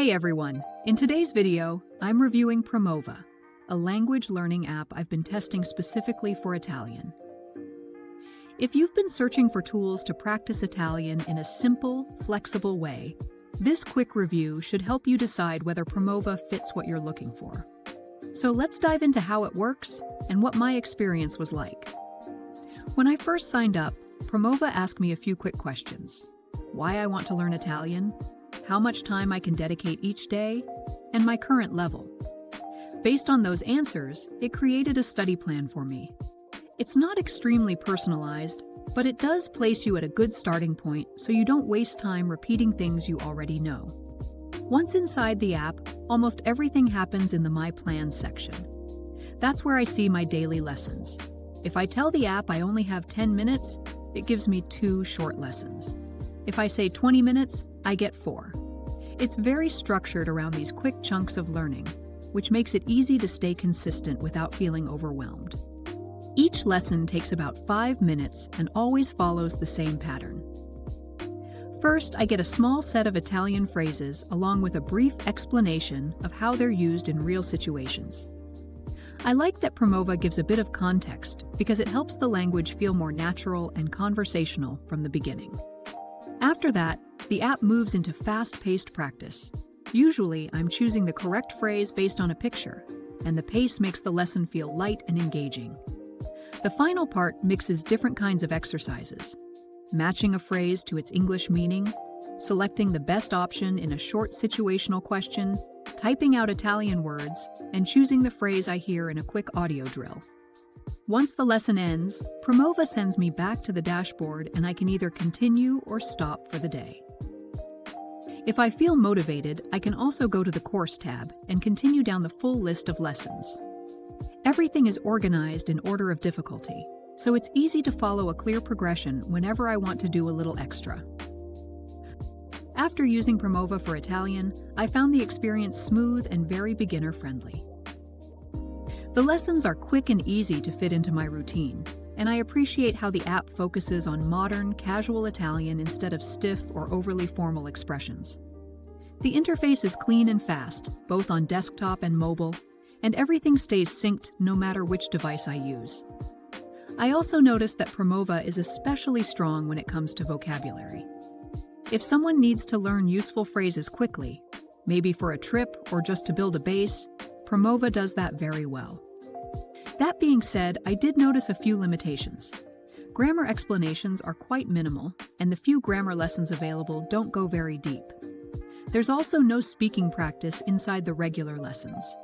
Hey everyone! In today's video, I'm reviewing Promova, a language learning app I've been testing specifically for Italian. If you've been searching for tools to practice Italian in a simple, flexible way, this quick review should help you decide whether Promova fits what you're looking for. So let's dive into how it works and what my experience was like. When I first signed up, Promova asked me a few quick questions. Why I want to learn Italian, how much time I can dedicate each day, and my current level. Based on those answers, it created a study plan for me. It's not extremely personalized, but it does place you at a good starting point so you don't waste time repeating things you already know. Once inside the app, almost everything happens in the My Plans section. That's where I see my daily lessons. If I tell the app I only have 10 minutes, it gives me 2 short lessons. If I say 20 minutes, I get 4. It's very structured around these quick chunks of learning, which makes it easy to stay consistent without feeling overwhelmed. Each lesson takes about 5 minutes and always follows the same pattern. First, I get a small set of Italian phrases along with a brief explanation of how they're used in real situations. I like that Promova gives a bit of context because it helps the language feel more natural and conversational from the beginning. After that, the app moves into fast-paced practice. Usually, I'm choosing the correct phrase based on a picture, and the pace makes the lesson feel light and engaging. The final part mixes different kinds of exercises, matching a phrase to its English meaning, selecting the best option in a short situational question, typing out Italian words, and choosing the phrase I hear in a quick audio drill. Once the lesson ends, Promova sends me back to the dashboard and I can either continue or stop for the day. If I feel motivated, I can also go to the Course tab and continue down the full list of lessons. Everything is organized in order of difficulty, so it's easy to follow a clear progression whenever I want to do a little extra. After using Promova for Italian, I found the experience smooth and very beginner-friendly. The lessons are quick and easy to fit into my routine, and I appreciate how the app focuses on modern, casual Italian instead of stiff or overly formal expressions. The interface is clean and fast, both on desktop and mobile, and everything stays synced no matter which device I use. I also noticed that Promova is especially strong when it comes to vocabulary. If someone needs to learn useful phrases quickly, maybe for a trip or just to build a base, Promova does that very well. That being said, I did notice a few limitations. Grammar explanations are quite minimal, and the few grammar lessons available don't go very deep. There's also no speaking practice inside the regular lessons.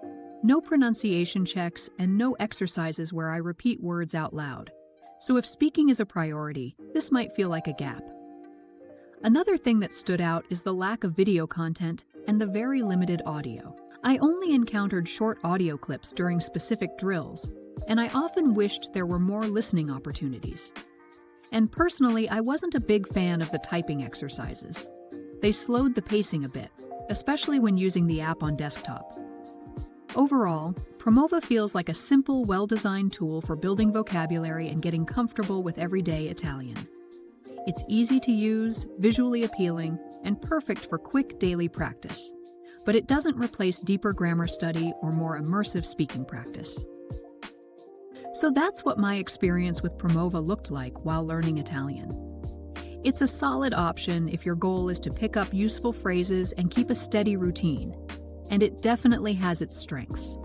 No pronunciation checks and no exercises where I repeat words out loud. So if speaking is a priority, this might feel like a gap. Another thing that stood out is the lack of video content and the very limited audio. I only encountered short audio clips during specific drills, and I often wished there were more listening opportunities. And personally, I wasn't a big fan of the typing exercises. They slowed the pacing a bit, especially when using the app on desktop. Overall, Promova feels like a simple, well-designed tool for building vocabulary and getting comfortable with everyday Italian. It's easy to use, visually appealing, and perfect for quick daily practice. But it doesn't replace deeper grammar study or more immersive speaking practice. So that's what my experience with Promova looked like while learning Italian. It's a solid option if your goal is to pick up useful phrases and keep a steady routine, and it definitely has its strengths.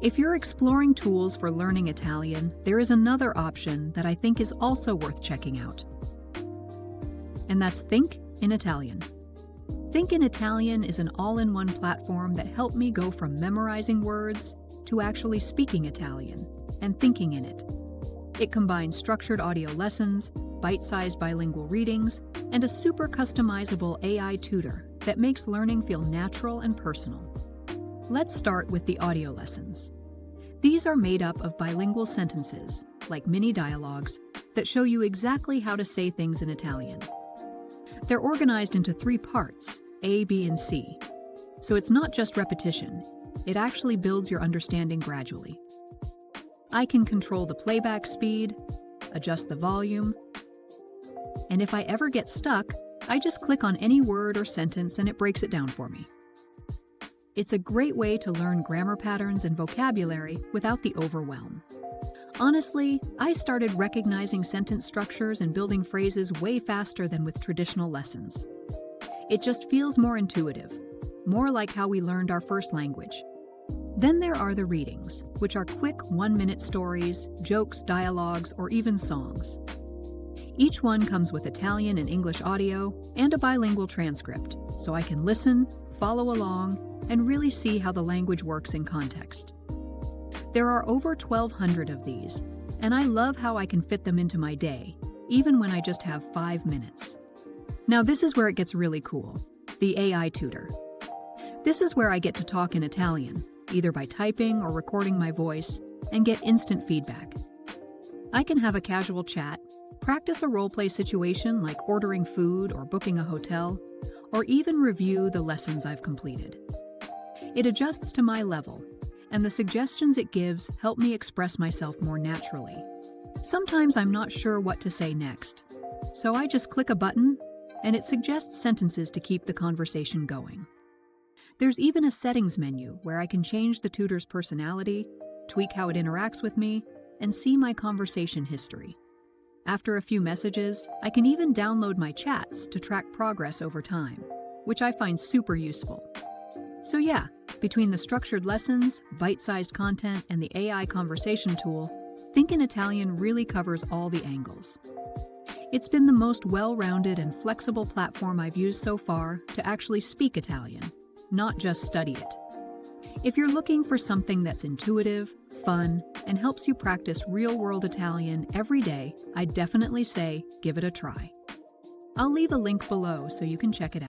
If you're exploring tools for learning Italian, there is another option that I think is also worth checking out. And that's Think in Italian. Think in Italian is an all-in-one platform that helped me go from memorizing words to actually speaking Italian and thinking in it. It combines structured audio lessons, bite-sized bilingual readings, and a super customizable AI tutor that makes learning feel natural and personal. Let's start with the audio lessons. These are made up of bilingual sentences, like mini dialogues, that show you exactly how to say things in Italian. They're organized into 3 parts, A, B, and C. So it's not just repetition, it actually builds your understanding gradually. I can control the playback speed, adjust the volume, and if I ever get stuck, I just click on any word or sentence and it breaks it down for me. It's a great way to learn grammar patterns and vocabulary without the overwhelm. Honestly, I started recognizing sentence structures and building phrases way faster than with traditional lessons. It just feels more intuitive, more like how we learned our first language. Then there are the readings, which are quick one-minute stories, jokes, dialogues, or even songs. Each one comes with Italian and English audio and a bilingual transcript, so I can listen, follow along, and really see how the language works in context. There are over 1,200 of these, and I love how I can fit them into my day, even when I just have 5 minutes. Now this is where it gets really cool, the AI tutor. This is where I get to talk in Italian, either by typing or recording my voice, and get instant feedback. I can have a casual chat, practice a role-play situation like ordering food or booking a hotel, or even review the lessons I've completed. It adjusts to my level, and the suggestions it gives help me express myself more naturally. Sometimes I'm not sure what to say next, so I just click a button, and it suggests sentences to keep the conversation going. There's even a settings menu where I can change the tutor's personality, tweak how it interacts with me, and see my conversation history. After a few messages, I can even download my chats to track progress over time, which I find super useful. So yeah, between the structured lessons, bite-sized content, and the AI conversation tool, Think in Italian really covers all the angles. It's been the most well-rounded and flexible platform I've used so far to actually speak Italian, not just study it. If you're looking for something that's intuitive, fun, and helps you practice real-world Italian every day, I'd definitely say give it a try. I'll leave a link below so you can check it out.